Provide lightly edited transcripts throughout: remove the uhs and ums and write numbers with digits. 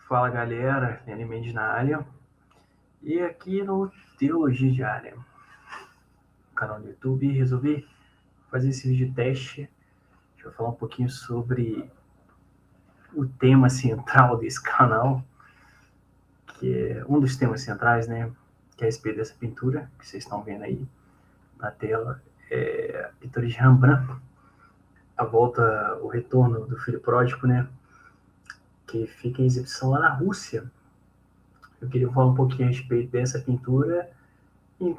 Fala galera, Lenny Mendes na área. E aqui no Teologia Diária, canal do YouTube, resolvi fazer esse vídeo teste. Deixa eu falar um pouquinho sobre o tema central desse canal, que é um dos temas centrais, né? Que é a respeito dessa pintura que vocês estão vendo aí na tela. É a pintura de Rembrandt, a volta, o retorno do filho pródigo, né? Que fica em exibição lá na Rússia. Eu queria falar um pouquinho a respeito dessa pintura e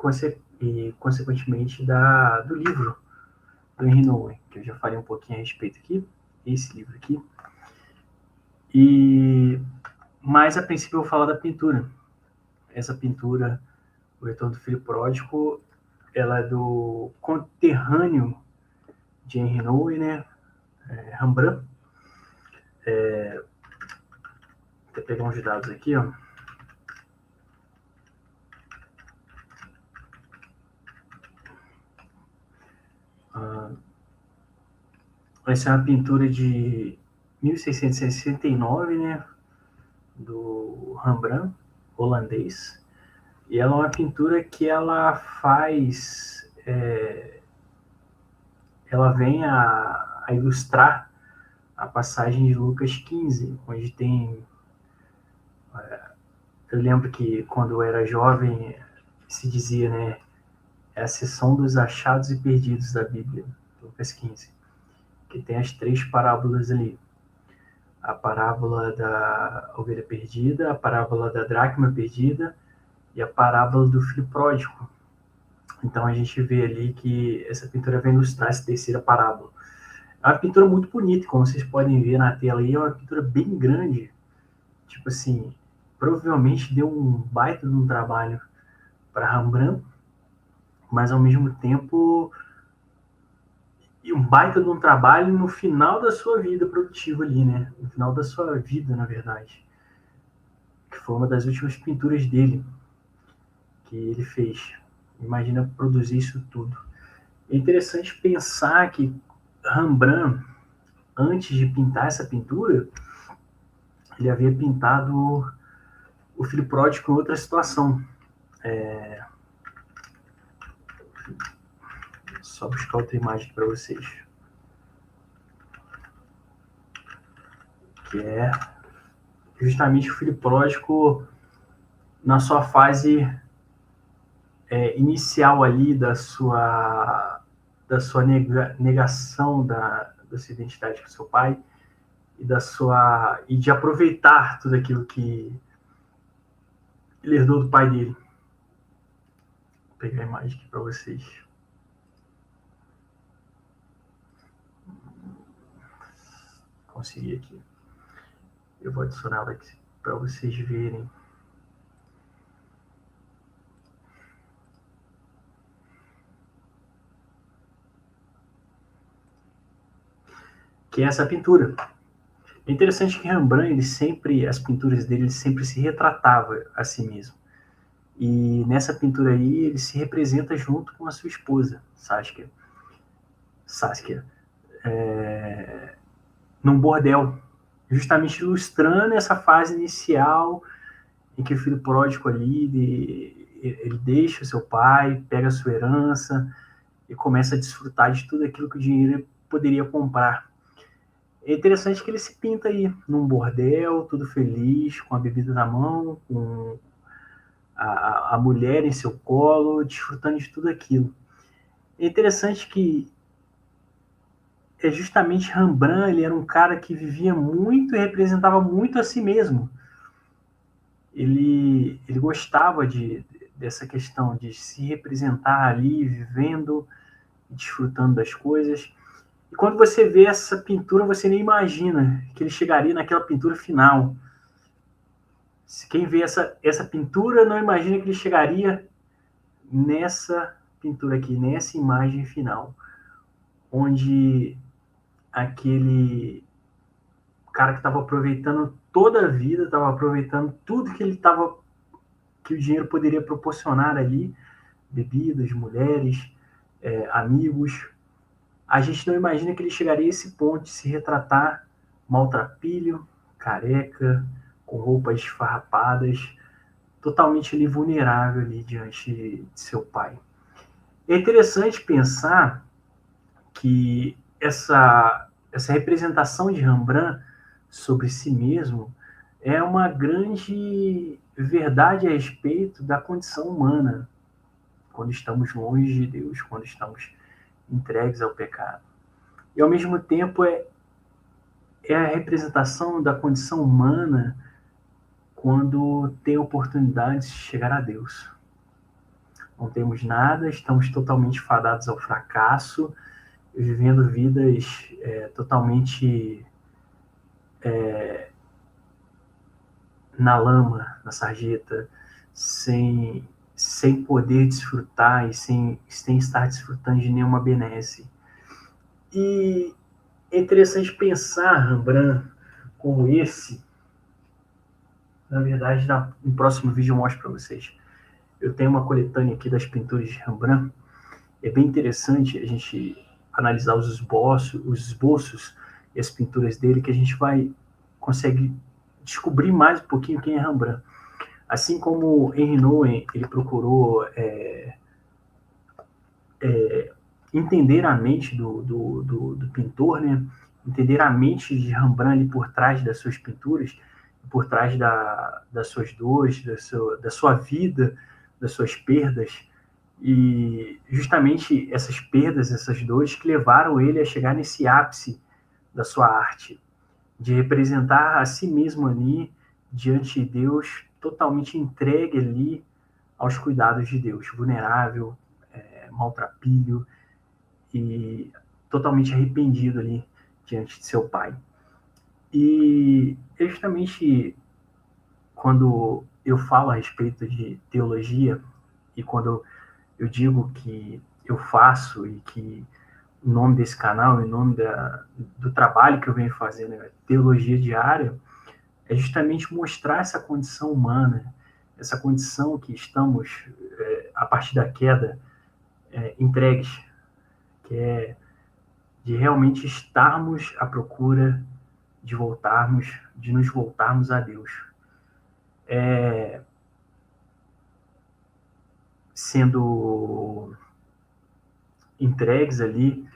consequentemente, do livro do Henry Nouwen, que eu já falei um pouquinho a respeito aqui, esse livro aqui. Mas, a princípio, eu vou falar da pintura. Essa pintura, O Retorno do Filho Pródigo, ela é do conterrâneo de Henry Nouwen, né? Rembrandt. Vou pegar uns dados aqui, ó. Essa é uma pintura de 1669, né? Do Rembrandt, holandês. E ela é uma pintura que ela faz... ela vem a ilustrar a passagem de Lucas 15, onde tem... Eu lembro que quando eu era jovem se dizia, né, é a seção dos achados e perdidos da Bíblia, Lucas 15, que tem as 3 parábolas ali. A parábola da ovelha perdida, a parábola da dracma perdida e a parábola do filho pródigo. Então a gente vê ali que essa pintura vem ilustrar essa terceira parábola. É uma pintura muito bonita, como vocês podem ver na tela aí, é uma pintura bem grande. Tipo assim, provavelmente deu um baita de um trabalho para Rembrandt, mas ao mesmo tempo um baita de um trabalho no final da sua vida produtiva ali, né? No final da sua vida, na verdade. Que foi uma das últimas pinturas dele que ele fez. Imagina produzir isso tudo. É interessante pensar que Rembrandt, antes de pintar essa pintura, ele havia pintado o filho pródigo em outra situação. Só buscar outra imagem para vocês. Que é justamente o filho pródigo na sua fase inicial ali da sua negação da sua identidade com seu pai e de aproveitar tudo aquilo que ele herdou do pai dele. Vou pegar a imagem aqui para vocês. Consegui aqui. Eu vou adicionar ela aqui para vocês verem. Que é essa pintura. É interessante que Rembrandt, as pinturas dele, ele sempre se retratava a si mesmo. E nessa pintura aí, ele se representa junto com a sua esposa, Saskia, num bordel, justamente ilustrando essa fase inicial em que o filho pródigo ali, ele deixa o seu pai, pega a sua herança e começa a desfrutar de tudo aquilo que o dinheiro poderia comprar. É interessante que ele se pinta aí, num bordel, tudo feliz, com a bebida na mão, com a mulher em seu colo, desfrutando de tudo aquilo. É interessante que justamente Rembrandt, ele era um cara que vivia muito e representava muito a si mesmo. Ele gostava dessa questão de se representar ali, vivendo, desfrutando das coisas. E quando você vê essa pintura, você nem imagina que ele chegaria naquela pintura final. Quem vê essa pintura não imagina que ele chegaria nessa pintura aqui, nessa imagem final, onde aquele cara que estava aproveitando toda a vida, estava aproveitando tudo que o dinheiro poderia proporcionar ali, bebidas, mulheres, amigos. A gente não imagina que ele chegaria a esse ponto de se retratar maltrapilho, careca, com roupas esfarrapadas, totalmente ali vulnerável ali diante de seu pai. É interessante pensar que essa representação de Rembrandt sobre si mesmo é uma grande verdade a respeito da condição humana, quando estamos longe de Deus, quando estamos entregues ao pecado. E, ao mesmo tempo, é a representação da condição humana quando tem a oportunidade de chegar a Deus. Não temos nada, estamos totalmente fadados ao fracasso, vivendo vidas totalmente na lama, na sarjeta, sem poder desfrutar e sem estar desfrutando de nenhuma benesse. E é interessante pensar Rembrandt como esse. Na verdade, no próximo vídeo eu mostro para vocês. Eu tenho uma coletânea aqui das pinturas de Rembrandt. É bem interessante a gente analisar os esboços e as pinturas dele, que a gente consegue descobrir mais um pouquinho quem é Rembrandt. Assim como Henri Nouwen, ele procurou entender a mente do pintor, né? Entender a mente de Rembrandt ali por trás das suas pinturas, por trás das suas dores, da sua vida, das suas perdas. E justamente essas perdas, essas dores que levaram ele a chegar nesse ápice da sua arte, de representar a si mesmo ali diante de Deus, totalmente entregue ali aos cuidados de Deus, vulnerável, maltrapilho e totalmente arrependido ali diante de seu pai. E justamente quando eu falo a respeito de teologia e quando eu digo que eu faço e que o nome desse canal, o nome do trabalho que eu venho fazendo, teologia diária, é justamente mostrar essa condição humana, essa condição que estamos, a partir da queda, entregues, que é de realmente estarmos à procura de nos voltarmos a Deus. Sendo entregues ali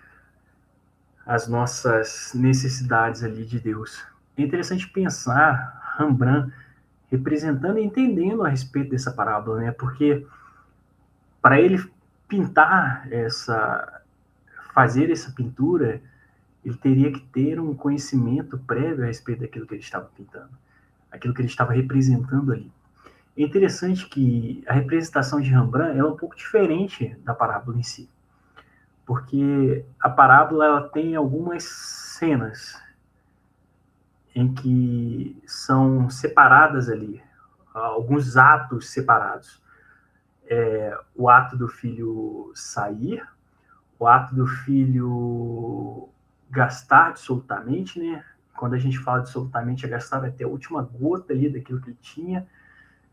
às nossas necessidades ali de Deus. É interessante pensar Rembrandt representando e entendendo a respeito dessa parábola, né? Porque para ele fazer essa pintura, ele teria que ter um conhecimento prévio a respeito daquilo que ele estava pintando, aquilo que ele estava representando ali. É interessante que a representação de Rembrandt é um pouco diferente da parábola em si, porque a parábola ela tem algumas cenas em que são separadas ali, alguns atos separados. O ato do filho sair, o ato do filho gastar absolutamente, né? Quando a gente fala absolutamente, é gastar até a última gota ali daquilo que ele tinha,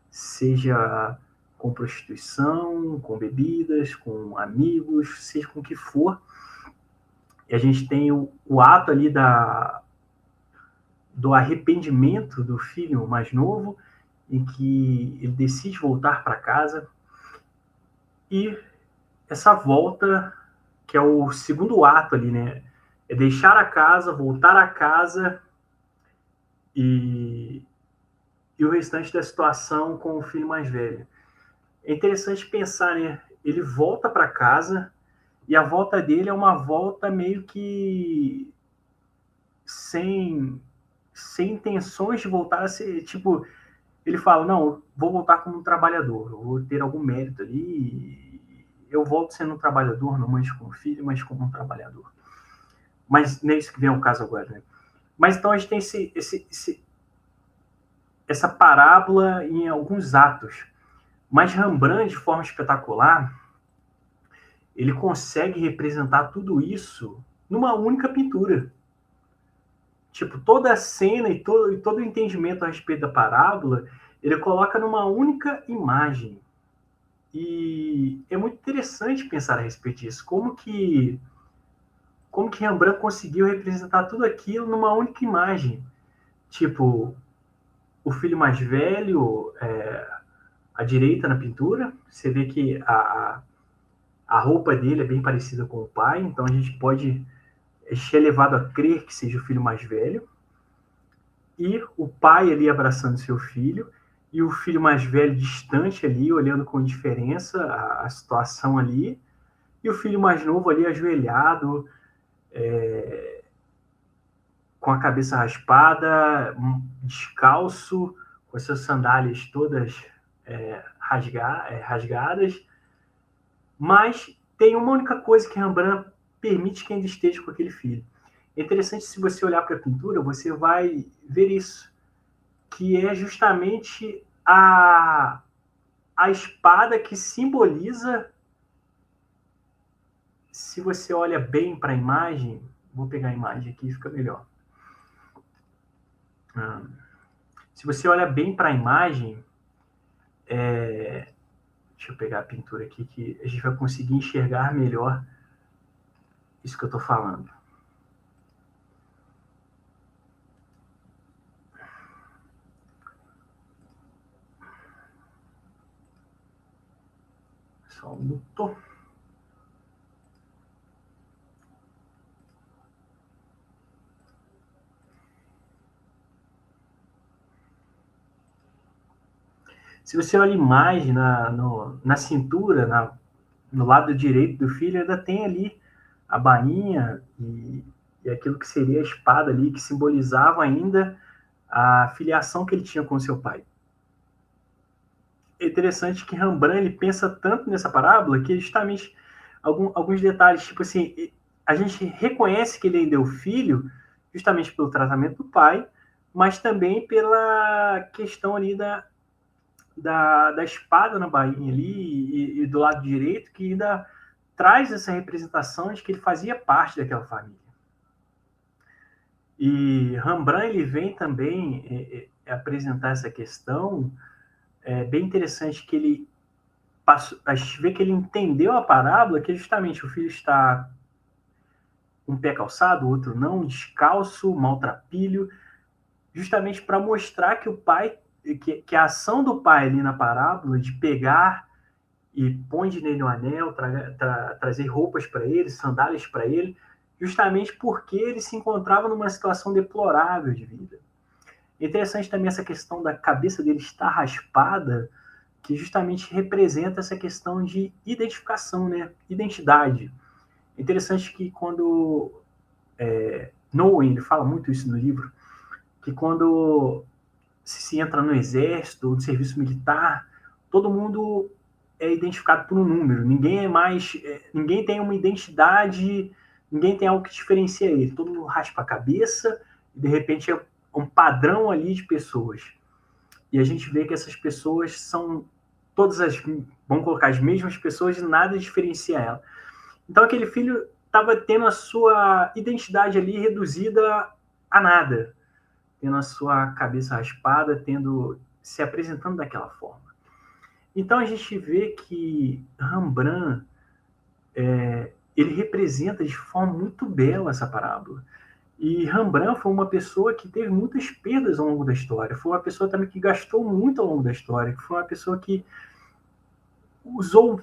seja com prostituição, com bebidas, com amigos, seja com o que for. E a gente tem o ato ali do arrependimento do filho mais novo, em que ele decide voltar para casa. E essa volta, que é o segundo ato ali, né? É deixar a casa, voltar a casa e o restante da situação com o filho mais velho. É interessante pensar, né? Ele volta para casa e a volta dele é uma volta meio que sem intenções de voltar a ser, tipo, ele fala, não, vou voltar como um trabalhador, eu vou ter algum mérito ali, eu volto sendo um trabalhador, não mais como filho, mas como um trabalhador. Mas não é isso que vem ao caso agora, né? Mas então a gente tem essa parábola em alguns atos. Mas Rembrandt, de forma espetacular, ele consegue representar tudo isso numa única pintura. Tipo, toda a cena e todo o entendimento a respeito da parábola, ele coloca numa única imagem. E é muito interessante pensar a respeito disso. Como que Rembrandt conseguiu representar tudo aquilo numa única imagem? Tipo, o filho mais velho à direita na pintura. Você vê que a roupa dele é bem parecida com o pai, então a gente é levado a crer que seja o filho mais velho. E o pai ali abraçando seu filho, e o filho mais velho distante ali, olhando com indiferença a situação ali, e o filho mais novo ali ajoelhado, com a cabeça raspada, descalço, com as suas sandálias todas rasgadas. Mas tem uma única coisa que Rembrandt permite que ainda esteja com aquele filho. É interessante, se você olhar para a pintura, você vai ver isso, que é justamente a espada que simboliza, se você olha bem para a imagem, vou pegar a imagem aqui, fica melhor. Se você olha bem para a imagem, deixa eu pegar a pintura aqui, que a gente vai conseguir enxergar melhor isso que eu estou falando. Só um minuto. Se você olha a imagem na cintura, no lado direito do filho, ainda tem ali a bainha e aquilo que seria a espada ali, que simbolizava ainda a filiação que ele tinha com seu pai. É interessante que Rembrandt ele pensa tanto nessa parábola que justamente alguns detalhes, tipo assim, a gente reconhece que ele ainda é o filho justamente pelo tratamento do pai, mas também pela questão ali da espada na bainha ali e do lado direito, que ainda traz essa representação de que ele fazia parte daquela família. E Rembrandt ele vem também apresentar essa questão bem interessante, que ele a gente vê que ele entendeu a parábola, que justamente o filho está um pé calçado, o outro não, descalço, maltrapilho, justamente para mostrar que o pai, que a ação do pai ali na parábola de pegar e põe nele um anel, trazer roupas para ele, sandálias para ele, justamente porque ele se encontrava numa situação deplorável de vida. É interessante também essa questão da cabeça dele estar raspada, que justamente representa essa questão de identificação, né? Identidade. É interessante que quando Nowen, ele fala muito isso no livro, que quando se entra no exército ou no serviço militar, todo mundo é identificado por um número. Ninguém tem uma identidade, ninguém tem algo que diferencia ele. Todo mundo raspa a cabeça e de repente é um padrão ali de pessoas. E a gente vê que essas pessoas são todas vamos colocar, as mesmas pessoas e nada diferencia ela. Então aquele filho estava tendo a sua identidade ali reduzida a nada, tendo a sua cabeça raspada, se apresentando daquela forma. Então a gente vê que Rembrandt ele representa de forma muito bela essa parábola. E Rembrandt foi uma pessoa que teve muitas perdas ao longo da história. Foi uma pessoa também que gastou muito ao longo da história. Foi uma pessoa que usou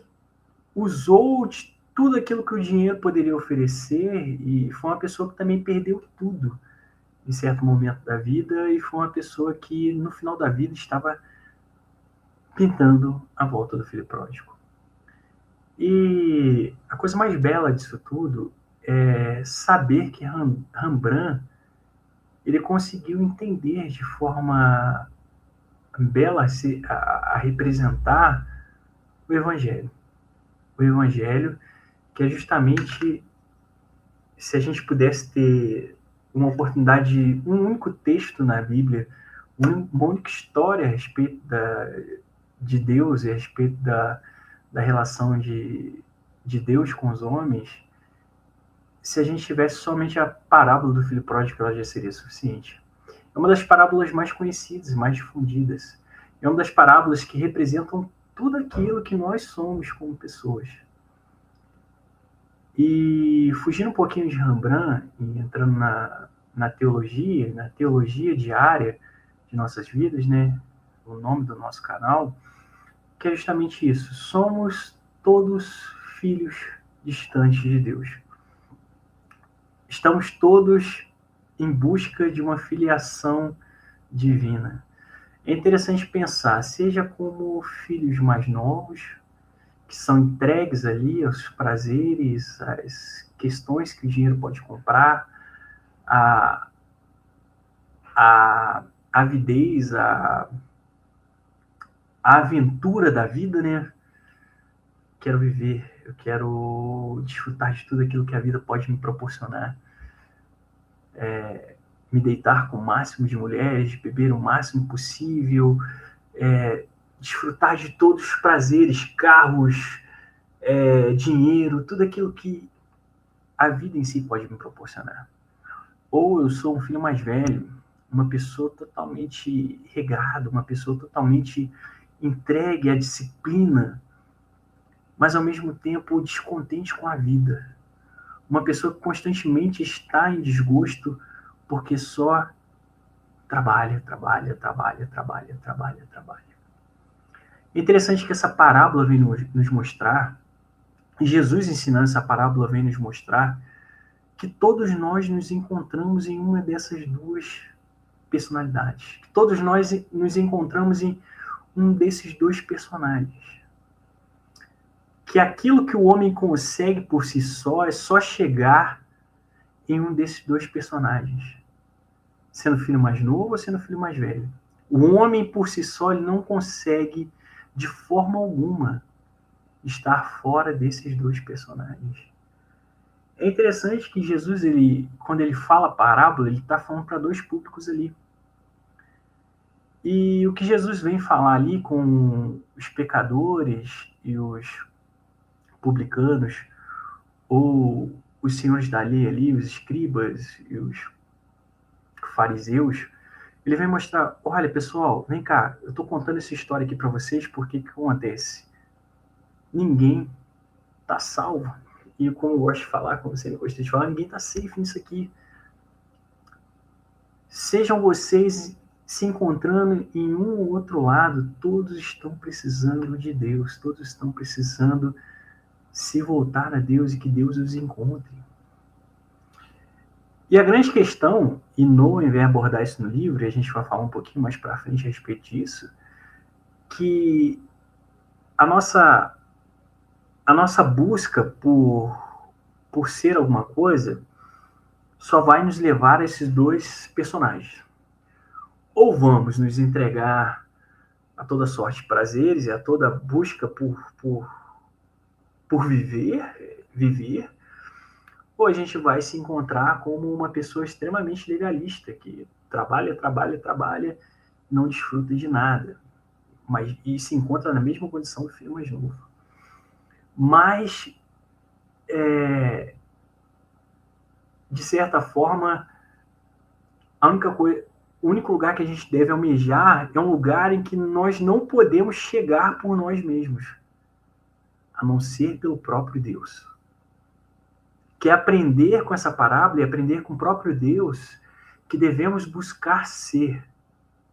de tudo aquilo que o dinheiro poderia oferecer, e foi uma pessoa que também perdeu tudo em certo momento da vida, e foi uma pessoa que no final da vida estava pintando a volta do filho pródigo. E a coisa mais bela disso tudo é saber que Rembrandt ele conseguiu entender de forma bela a representar o Evangelho. O Evangelho, que é justamente, se a gente pudesse ter uma oportunidade, um único texto na Bíblia, uma única história a respeito de Deus e a respeito da relação de Deus com os homens, se a gente tivesse somente a parábola do filho pródigo, ela já seria suficiente. É uma das parábolas mais conhecidas, mais difundidas. É uma das parábolas que representam tudo aquilo que nós somos como pessoas. E fugindo um pouquinho de Rembrandt e entrando na teologia diária, a de nossas vidas, né? O nome do nosso canal, que é justamente isso. Somos todos filhos distantes de Deus. Estamos todos em busca de uma filiação divina. É interessante pensar, seja como filhos mais novos, que são entregues ali aos prazeres, às questões que o dinheiro pode comprar, a avidez, a aventura da vida, né? Quero viver, eu quero desfrutar de tudo aquilo que a vida pode me proporcionar. Me deitar com o máximo de mulheres, beber o máximo possível, desfrutar de todos os prazeres, carros, dinheiro, tudo aquilo que a vida em si pode me proporcionar. Ou eu sou um filho mais velho, uma pessoa totalmente regrada, uma pessoa totalmente entregue à disciplina, mas ao mesmo tempo descontente com a vida. Uma pessoa que constantemente está em desgosto porque só trabalha. É interessante que essa parábola vem nos mostrar, Jesus ensinando essa parábola vem nos mostrar que todos nós nos encontramos em uma dessas duas personalidades. Todos nós nos encontramos em um desses dois personagens. Que aquilo que o homem consegue por si só é só chegar em um desses dois personagens. Sendo filho mais novo ou sendo filho mais velho. O homem por si só ele não consegue, de forma alguma, estar fora desses dois personagens. É interessante que Jesus, quando ele fala parábola, ele está falando para dois públicos ali. E o que Jesus vem falar ali com os pecadores e os publicanos, ou os senhores da lei ali, os escribas e os fariseus, ele vem mostrar, olha pessoal, vem cá, eu estou contando essa história aqui para vocês porque o que acontece? Ninguém está salvo. E como eu gosto de falar, como você gosta de falar, ninguém está safe nisso aqui. Sejam vocês se encontrando em um ou outro lado, todos estão precisando de Deus, todos estão precisando se voltar a Deus e que Deus os encontre. E a grande questão, e Noah vai abordar isso no livro, e a gente vai falar um pouquinho mais para frente a respeito disso, que a nossa busca por ser alguma coisa só vai nos levar a esses dois personagens. Ou vamos nos entregar a toda sorte de prazeres e a toda busca por viver, ou a gente vai se encontrar como uma pessoa extremamente legalista, que trabalha, não desfruta de nada, e se encontra na mesma condição do filho mais novo. Mas, de certa forma, o único lugar que a gente deve almejar é um lugar em que nós não podemos chegar por nós mesmos, a não ser pelo próprio Deus. Que é aprender com essa parábola e aprender com o próprio Deus que devemos buscar ser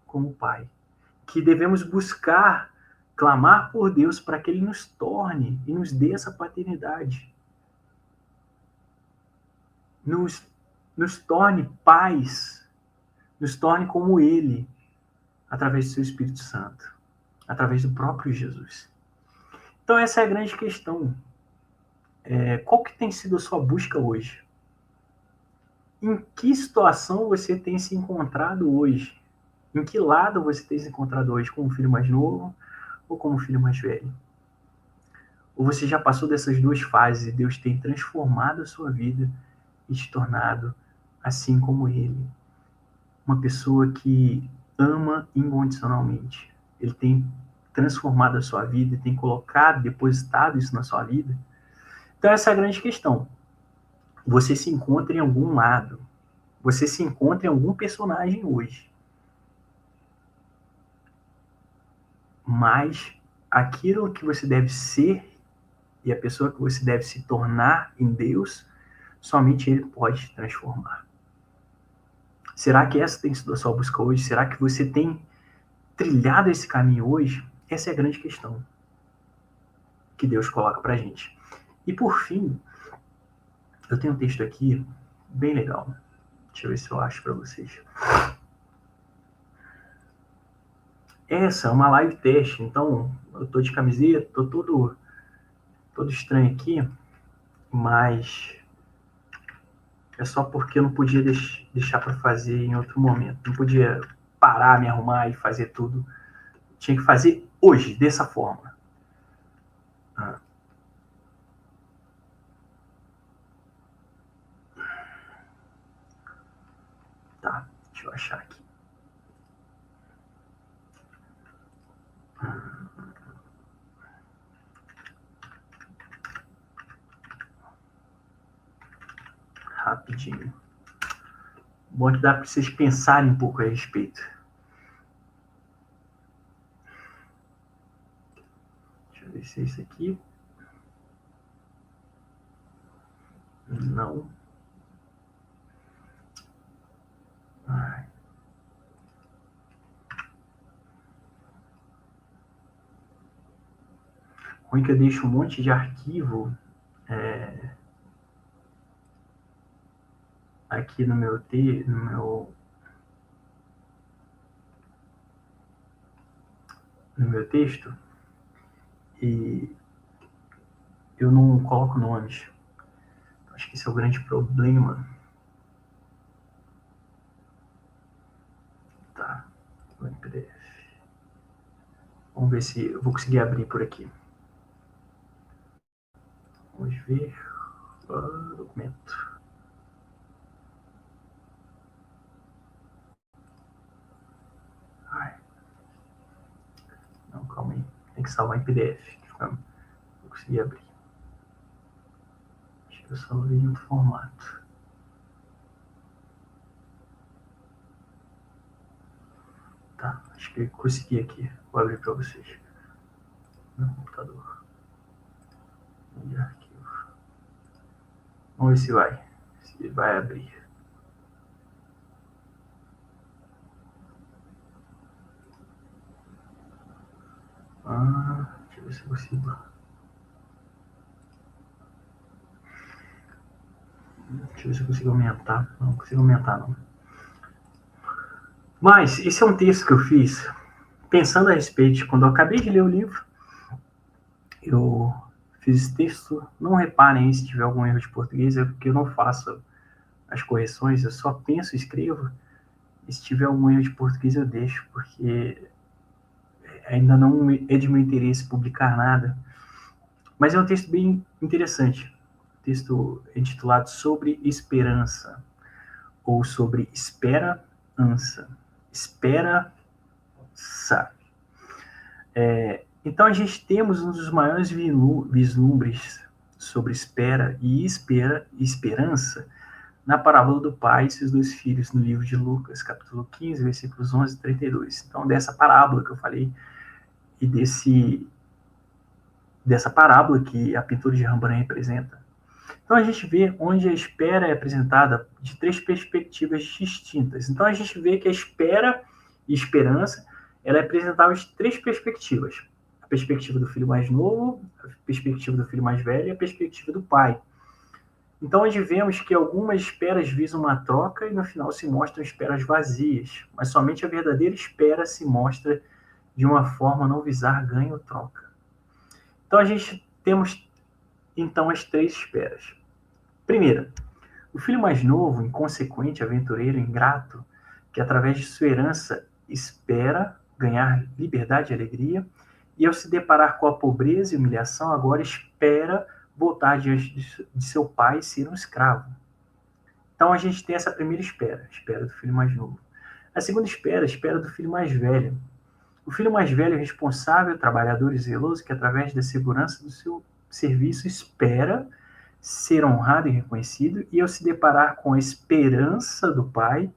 como o Pai. Que devemos buscar, clamar por Deus para que Ele nos torne e nos dê essa paternidade. Nos torne pais, nos torne como Ele, através do seu Espírito Santo, através do próprio Jesus. Então essa é a grande questão. Qual que tem sido a sua busca hoje? Em que situação você tem se encontrado hoje? Em que lado você tem se encontrado hoje? Como filho mais novo ou como filho mais velho? Ou você já passou dessas duas fases e Deus tem transformado a sua vida e te tornado assim como Ele? Uma pessoa que ama incondicionalmente. Ele tem transformado a sua vida, tem colocado, depositado isso na sua vida. Então essa é a grande questão. Você se encontra em algum lado. Você se encontra em algum personagem hoje. Mas aquilo que você deve ser e a pessoa que você deve se tornar em Deus, somente Ele pode te transformar. Será que essa tem sido a sua busca hoje? Será que você tem trilhado esse caminho hoje? Essa é a grande questão que Deus coloca pra gente. E por fim, eu tenho um texto aqui bem legal. Deixa eu ver se eu acho para vocês. Essa é uma live teste, então eu tô de camiseta, tô todo estranho aqui, mas é só porque eu não podia deixar para fazer em outro momento. Não podia parar, me arrumar e fazer tudo. Tinha que fazer hoje, dessa forma. Tá, deixa eu achar aqui. Rapidinho. Bom que dá para vocês pensarem um pouco a respeito. Deixa eu ver se é isso aqui. Não. Ai. Ruim que eu deixo um monte de arquivo aqui no meu texto e eu não coloco nomes. Acho que esse é o grande problema. Tá, no PDF. Vamos ver se eu vou conseguir abrir por aqui. Vamos ver. Documento. Ai. Não, calma aí. Tem que salvar em PDF. Vou conseguir abrir. Acho que eu salvei em outro formato. Tá, acho que eu consegui aqui. Vou abrir para vocês. No computador. E arquivo. Vamos ver se vai. Se vai abrir. Deixa eu ver se eu consigo. Deixa eu ver se eu consigo aumentar. Não consigo aumentar, não. Mas esse é um texto que eu fiz pensando a respeito. Quando eu acabei de ler o livro, eu fiz esse texto. Não reparem se tiver algum erro de português, é porque eu não faço as correções, eu só penso e escrevo. E se tiver algum erro de português, eu deixo, porque ainda não é de meu interesse publicar nada. Mas é um texto bem interessante. Texto intitulado Sobre Esperança, ou sobre esperança. Esperança. Então a gente temos um dos maiores vislumbres sobre espera e esperança na parábola do pai e seus dois filhos, no livro de Lucas, capítulo 15, versículos 11 e 32. Então, dessa parábola que eu falei, e dessa parábola que a pintura de Rembrandt representa. Então, a gente vê onde a espera é apresentada de três perspectivas distintas. Então, a gente vê que a espera e esperança, ela é apresentada de três perspectivas. A perspectiva do filho mais novo, a perspectiva do filho mais velho e a perspectiva do pai. Então, onde vemos que algumas esperas visam uma troca e no final se mostram esperas vazias, mas somente a verdadeira espera se mostra de uma forma a não visar ganho ou troca. Então, a gente temos, então, as três esperas. Primeira, o filho mais novo, inconsequente, aventureiro, ingrato, que através de sua herança espera ganhar liberdade e alegria, e ao se deparar com a pobreza e humilhação, agora espera voltar diante de seu pai e ser um escravo. Então a gente tem essa primeira espera, a espera do filho mais novo. A segunda espera, a espera do filho mais velho. O filho mais velho é responsável, trabalhador e zeloso, que através da segurança do seu serviço espera ser honrado e reconhecido, e ao se deparar com a esperança do pai,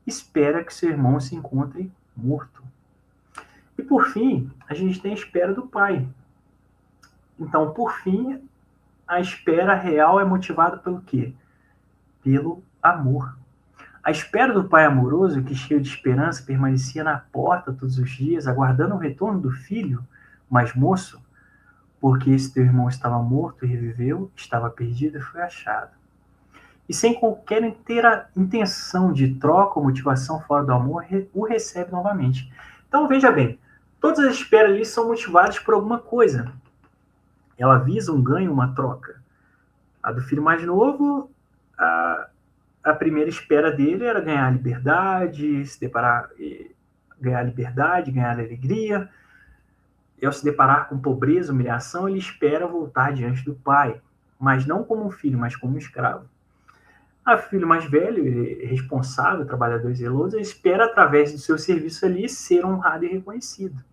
espera que seu irmão se encontre morto. E por fim, a gente tem a espera do pai. Então, por fim, a espera real é motivada pelo quê? Pelo amor. A espera do pai amoroso, que cheio de esperança permanecia na porta todos os dias, aguardando o retorno do filho mais moço, porque esse teu irmão estava morto e reviveu, estava perdido e foi achado. E sem qualquer intenção de troca ou motivação fora do amor, o recebe novamente. Então veja bem, todas as esperas ali são motivadas por alguma coisa. Ela visa um ganho, uma troca. A do filho mais novo, a primeira espera dele era ganhar liberdade, se deparar, ganhar liberdade, ganhar alegria. E ao se deparar com pobreza, humilhação, ele espera voltar diante do pai, mas não como um filho, mas como um escravo. O filho mais velho, responsável, trabalhador zeloso, espera, através do seu serviço ali, ser honrado e reconhecido.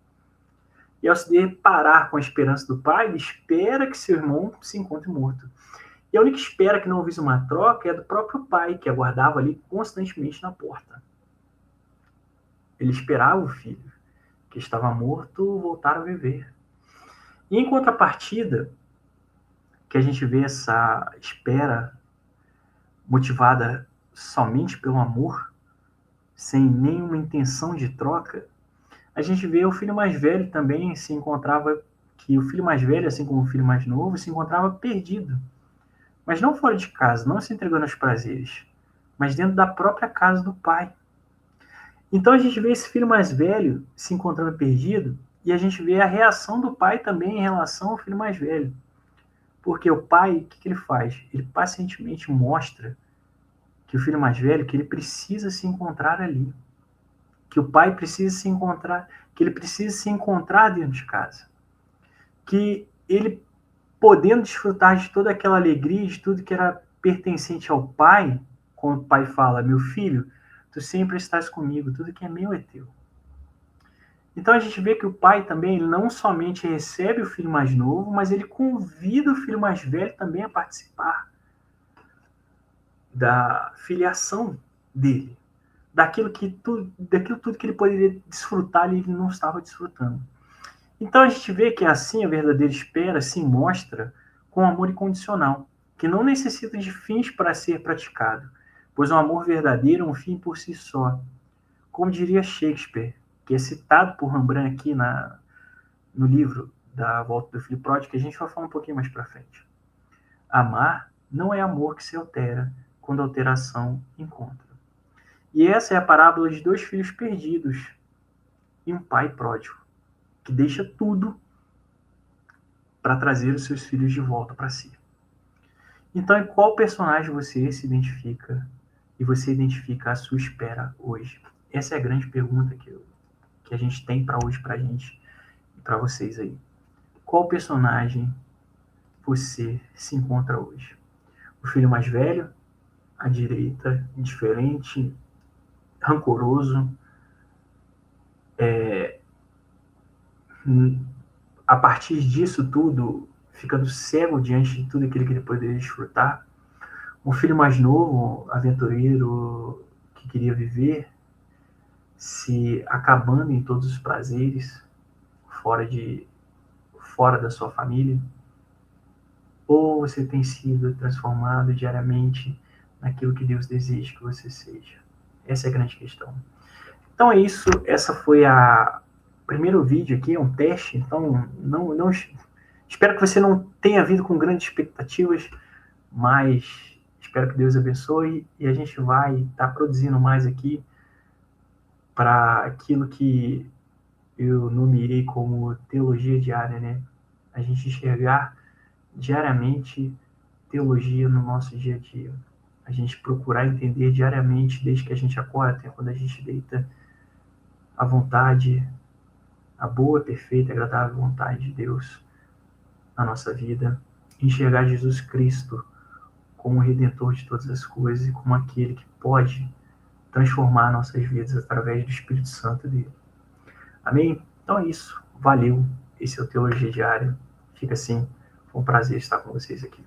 E ao se deparar com a esperança do pai, ele espera que seu irmão se encontre morto. E a única espera que não visa uma troca é a do próprio pai, que aguardava ali constantemente na porta. Ele esperava o filho, que estava morto, voltar a viver. E em contrapartida, que a gente vê essa espera motivada somente pelo amor, sem nenhuma intenção de troca, a gente vê o filho mais velho também se encontrava, que o filho mais velho, assim como o filho mais novo, se encontrava perdido. Mas não fora de casa, não se entregando aos prazeres, mas dentro da própria casa do pai. Então a gente vê esse filho mais velho se encontrando perdido, e a gente vê a reação do pai também em relação ao filho mais velho. Porque o pai, o que ele faz? Ele pacientemente mostra que o filho mais velho, que ele precisa se encontrar ali. Que o pai precisa se encontrar, que ele precisa se encontrar dentro de casa. Que ele, podendo desfrutar de toda aquela alegria, de tudo que era pertencente ao pai, quando o pai fala, meu filho, tu sempre estás comigo, tudo que é meu é teu. Então a gente vê que o pai também, ele não somente recebe o filho mais novo, mas ele convida o filho mais velho também a participar da filiação dele, daquilo tudo que ele poderia desfrutar e ele não estava desfrutando. Então a gente vê que assim a verdadeira espera se mostra com amor incondicional, que não necessita de fins para ser praticado, pois o amor verdadeiro é um fim por si só. Como diria Shakespeare, que é citado por Rembrandt aqui no livro da Volta do Filho Pródigo, que a gente vai falar um pouquinho mais para frente. Amar não é amor que se altera quando a alteração encontra. E essa é a parábola de dois filhos perdidos e um pai pródigo, que deixa tudo para trazer os seus filhos de volta para si. Então, em qual personagem você se identifica e você identifica a sua espera hoje? Essa é a grande pergunta que a gente tem para hoje, para a gente e para vocês aí. Qual personagem você se encontra hoje? O filho mais velho, à direita, indiferente, rancoroso, a partir disso tudo, ficando cego diante de tudo aquilo que ele poderia desfrutar. Um filho mais novo, aventureiro, que queria viver, se acabando em todos os prazeres, fora da sua família. Ou você tem sido transformado diariamente naquilo que Deus deseja que você seja? Essa é a grande questão. Então é isso, essa foi a primeiro vídeo aqui, é um teste, então não espero que você não tenha vindo com grandes expectativas, mas espero que Deus abençoe e a gente vai estar produzindo mais aqui para aquilo que eu nomeei como teologia diária, né? A gente enxergar diariamente teologia no nosso dia a dia. A gente procurar entender diariamente, desde que a gente acorda até quando a gente deita, a vontade, a boa, perfeita e agradável vontade de Deus na nossa vida. Enxergar Jesus Cristo como o Redentor de todas as coisas e como aquele que pode transformar nossas vidas através do Espírito Santo dele. Amém? Então é isso. Valeu. Esse é o Teologia Diária. Fica assim. Foi um prazer estar com vocês aqui.